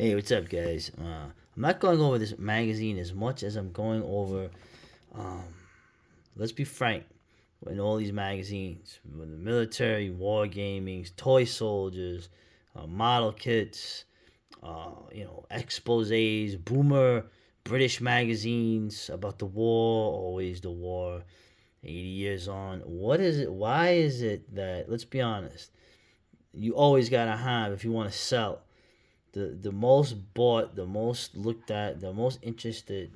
Hey, what's up, guys? I'm not going over this magazine as much as I'm going over. Um, let's be frank. In all these magazines, with the military, war gaming, toy soldiers, model kits, exposés, boomer British magazines about the war, always the war, 80 years on. What is it? Why is it that, let's be honest, you always gotta have, if you want to sell, the most bought, the most looked at, the most interested,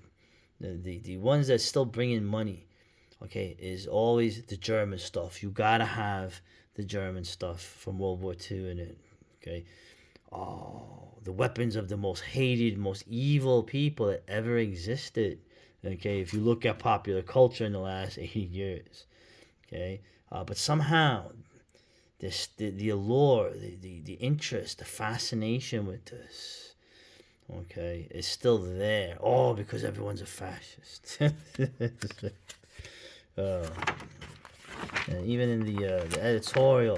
the ones that still bring in money, okay, is always the German stuff. You gotta have the German stuff from World War II in it, okay? Oh, the weapons of the most hated, most evil people that ever existed, okay? If you look at popular culture in the last 80 years, okay? But somehow, the allure, the interest, the fascination with this, okay, is still there. Oh, because everyone's a fascist. uh, and even in the editorial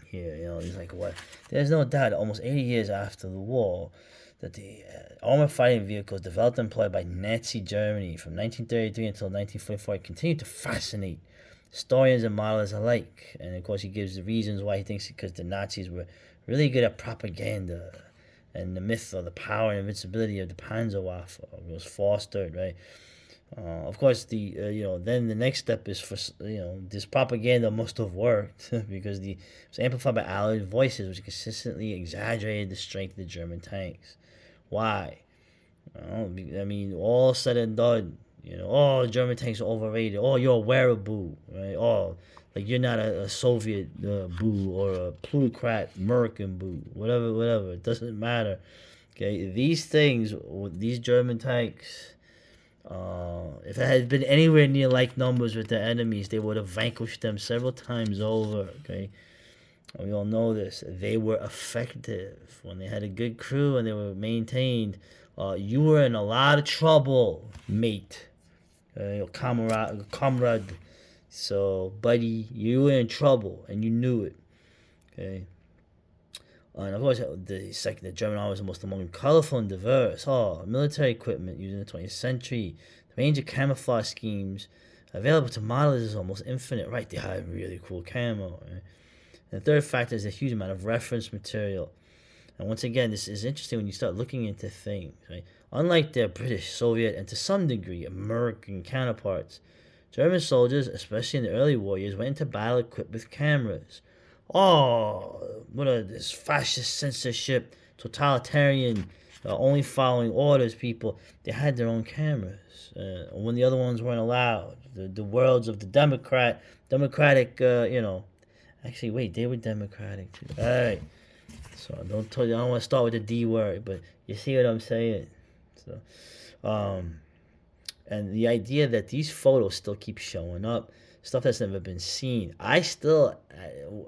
here, he's like, what? There's no doubt, almost 80 years after the war, that the armored fighting vehicles developed and employed by Nazi Germany from 1933 until 1944 continued to fascinate historians and models alike. And of course, he gives the reasons why he thinks because the Nazis were really good at propaganda, and the myth of the power and invincibility of the Panzerwaffe was fostered, right? Of course, then the next step is for this propaganda must have worked because it was amplified by Allied voices, which consistently exaggerated the strength of the German tanks. Why? I mean, all said and done, oh, German tanks are overrated. Oh, you're a wearable, right? Oh, like you're not a Soviet boo or a plutocrat American boo, whatever, whatever. It doesn't matter. Okay, these things, these German tanks, if it had been anywhere near like numbers with their enemies, they would have vanquished them several times over. Okay, we all know this. They were effective when they had a good crew and they were maintained. You were in a lot of trouble, mate, comrade. So, buddy, you were in trouble and you knew it. Okay. And of course, the German army was the most among colorful and diverse. Oh, military equipment used in the 20th century. The range of camouflage schemes available to models is almost infinite. Right, they had really cool camo. Right? And the third factor is a huge amount of reference material. And once again, this is interesting when you start looking into things. Right? Unlike their British, Soviet, and to some degree American counterparts, German soldiers, especially in the early war years, went into battle equipped with cameras. Oh, what a this fascist censorship, totalitarian, only following orders. People they had their own cameras when the other ones weren't allowed. The worlds of the democratic. Actually, wait, they were democratic too. All right, so I don't want to start with the D word, but you see what I'm saying. So, and the idea that these photos still keep showing up, stuff that's never been seen. And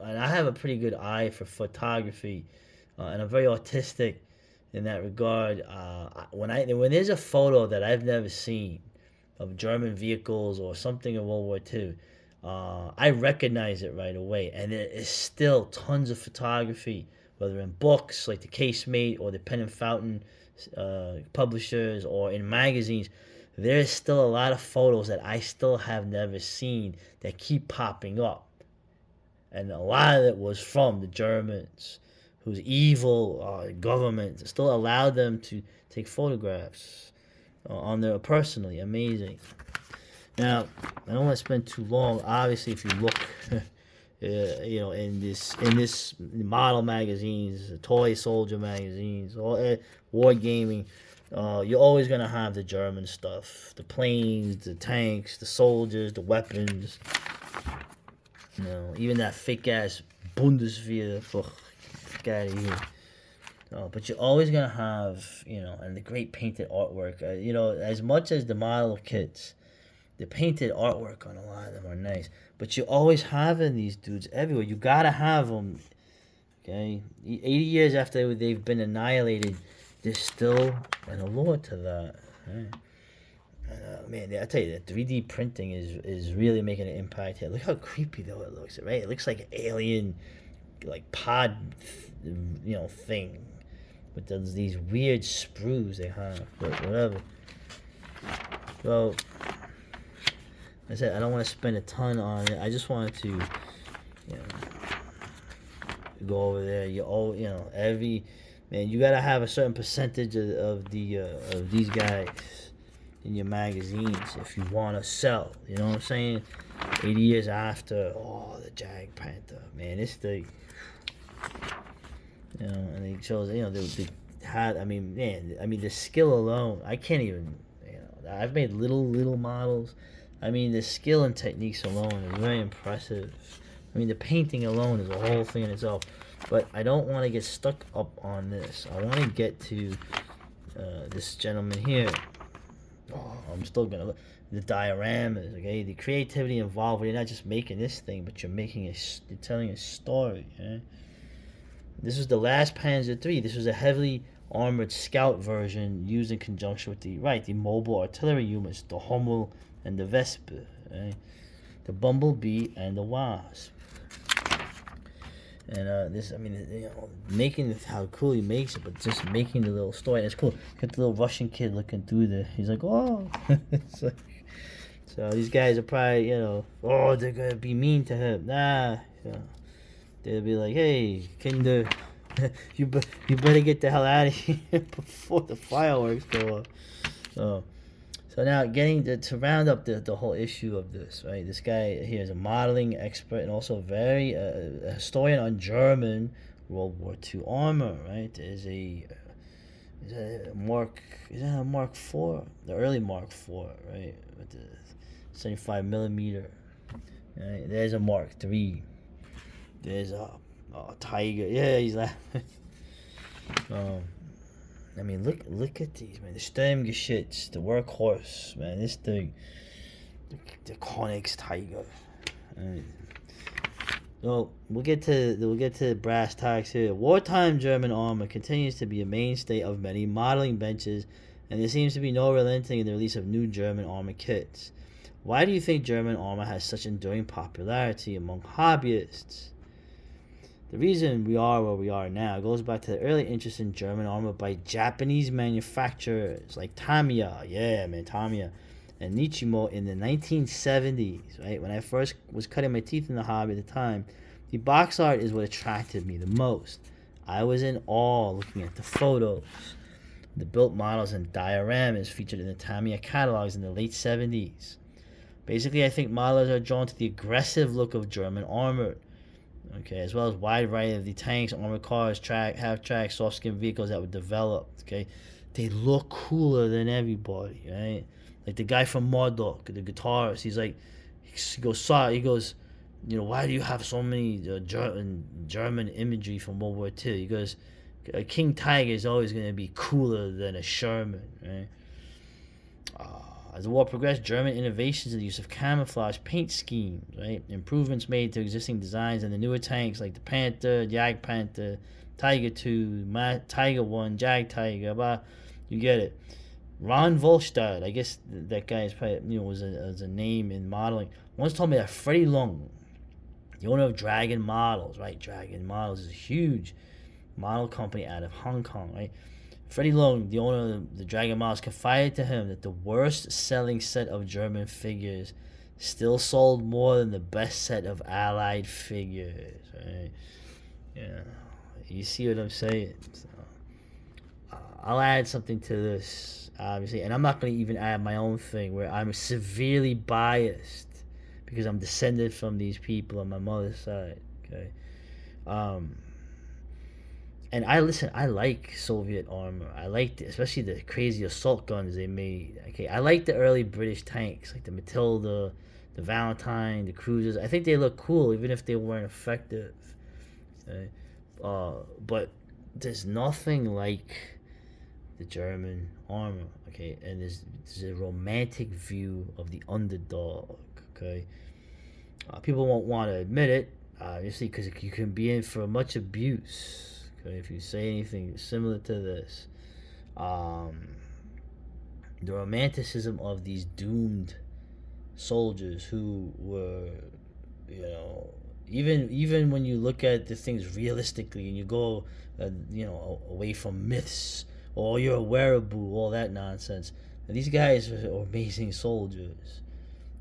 I have a pretty good eye for photography, and I'm very artistic in that regard. When there's a photo that I've never seen of German vehicles or something in World War II, I recognize it right away. And there is still tons of photography, whether in books like the Casemate or the Pen and Fountain publishers or in magazines. There's still a lot of photos that I still have never seen that keep popping up. And a lot of it was from the Germans, whose evil government still allowed them to take photographs on their personally. Amazing. Now, I don't want to spend too long. Obviously, if you look, in this model magazines, toy soldier magazines, war gaming, you're always gonna have the German stuff, the planes, the tanks, the soldiers, the weapons. Even that fake ass Bundeswehr. Ugh, get out of here. But you're always gonna have, and the great painted artwork. As much as the model kits, the painted artwork on a lot of them are nice. But you always having these dudes everywhere. You gotta have them. Okay, 80 years after they've been annihilated, there's still an allure to that. Right? And, man, I tell you, the 3D printing is really making an impact here. Look how creepy though it looks, right? It looks like an alien, like pod, thing with these weird sprues they have, but whatever. So, I said I don't want to spend a ton on it. I just wanted to, go over there. Every man, you gotta have a certain percentage of these guys in your magazines if you want to sell. You know what I'm saying? 80 years after, the Jag Panther, man, this thing. And it shows, they had, the skill alone, I can't even, I've made little models. The skill and techniques alone is very impressive. The painting alone is a whole thing in itself. But I don't want to get stuck up on this. I want to get to this gentleman here. I'm still going to look. The dioramas, okay? The creativity involved. You're not just making this thing, but you're telling a story, okay? This was the last Panzer III. This was a heavily armored scout version used in conjunction with the mobile artillery units, the Hummel and the Vespa, right? The Bumblebee and the Wasp. And making how cool he makes it, but just making the little story. And it's cool. Got the little Russian kid looking through he's like, oh. It's like, so these guys are probably, they're gonna be mean to him. Nah. They'll be like, hey, Kinder, you better get the hell out of here before the fireworks go off. So now getting to round up the whole issue of this, right? This guy here is a modeling expert and also a historian on German World War II armor, right? Is that a Mark IV? The early Mark IV, right? With the 75 millimeter. Right? There's a Mark III. There's a Tiger. Yeah, he's laughing. Look at these, man. The Sturmgeschütz, the workhorse, man. This thing, the Königstiger. Well, we'll get to brass tacks here. Wartime German armor continues to be a mainstay of many modeling benches, and there seems to be no relenting in the release of new German armor kits. Why do you think German armor has such enduring popularity among hobbyists? The reason we are where we are now goes back to the early interest in German armor by Japanese manufacturers like Tamiya, and Nichimo in the 1970s, right? When I first was cutting my teeth in the hobby at the time, the box art is what attracted me the most. I was in awe looking at the photos, the built models and dioramas featured in the Tamiya catalogs in the late 70s. Basically, I think modelers are drawn to the aggressive look of German armor, okay, as well as wide variety of the tanks, armored cars, half-track, soft-skin vehicles that were developed, okay? They look cooler than everybody, right? Like the guy from Marduk, the guitarist, he goes, why do you have so many German imagery from World War II? He goes, a King Tiger is always going to be cooler than a Sherman, right? As the war progressed, German innovations in the use of camouflage paint schemes, right? Improvements made to existing designs and the newer tanks like the Panther, Jag Panther, Tiger 2, Tiger 1, Jag Tiger, you get it. Ron Volstad, I guess that guy is probably, was a name in modeling, once told me that Freddie Lung, the owner of Dragon Models, right? Dragon Models is a huge model company out of Hong Kong, right? Freddie Lung, the owner of the Dragon Models, confided to him that the worst-selling set of German figures still sold more than the best set of Allied figures, right? Yeah, you see what I'm saying? So, I'll add something to this, obviously, and I'm not going to even add my own thing where I'm severely biased because I'm descended from these people on my mother's side, okay? And I like Soviet armor. I like, especially the crazy assault guns they made. Okay, I like the early British tanks, like the Matilda, the Valentine, the Cruisers. I think they look cool, even if they weren't effective. Okay? But there's nothing like the German armor. Okay, and there's a romantic view of the underdog. Okay, people won't want to admit it, obviously, because you can be in for much abuse. Okay, if you say anything similar to this, the romanticism of these doomed soldiers who were, Even when you look at the things realistically and you go, away from myths or you're a wearable, all that nonsense. And these guys are amazing soldiers.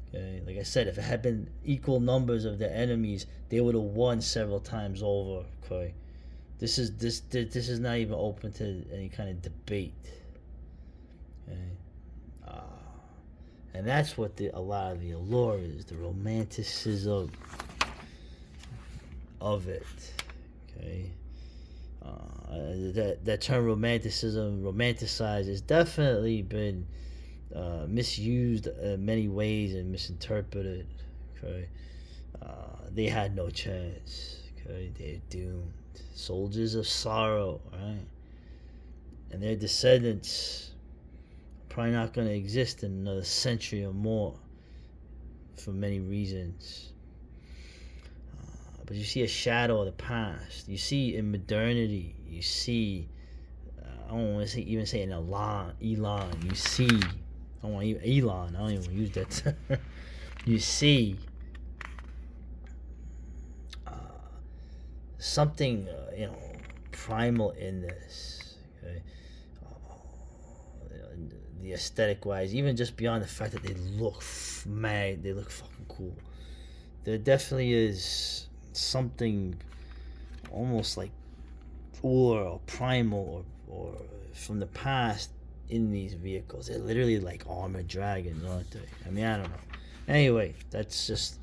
Okay, like I said, if it had been equal numbers of the enemies, they would have won several times over. Okay, this is not even open to any kind of debate. Okay, uh, and that's what a lot of the allure is, the romanticism of it. Okay, that term romanticism, romanticized, has definitely been misused in many ways and misinterpreted. Okay, they had no chance. Okay, they're doomed. Soldiers of sorrow, right? And their descendants are probably not going to exist in another century or more for many reasons. But you see a shadow of the past. You see in modernity. You see, I don't want to even say an Elon. You see, I don't want to Elon. I don't even use that term. You see something, primal in this. Okay, the aesthetic wise, even just beyond the fact that they look mad, they look fucking cool. There definitely is something almost like or primal or from the past in these vehicles. They're literally like armored dragons, aren't they? I mean, I don't know. Anyway, that's just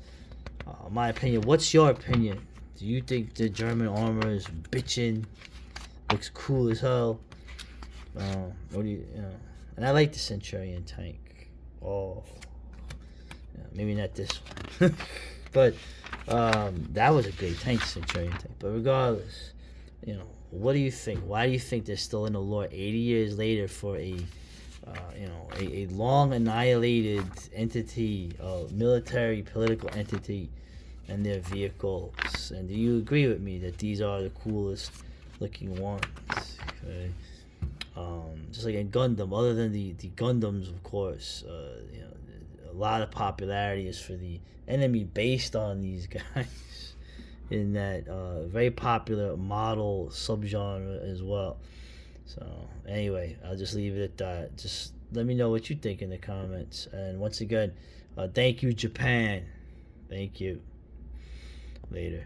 my opinion. What's your opinion? Do you think the German armor is bitchin'? Looks cool as hell. What do you know? And I like the Centurion tank. Oh, yeah, maybe not this one, but that was a great tank, Centurion tank. But regardless, what do you think? Why do you think they're still in the lore 80 years later for a long annihilated entity, a military political entity, and their vehicles? And do you agree with me that these are the coolest looking ones? Okay. Just like in Gundam, other than the Gundams, of course, a lot of popularity is for the enemy based on these guys in that very popular model subgenre as well. So anyway, I'll just leave it at that. Just let me know what you think in the comments. And once again, thank you, Japan. Thank you. Later.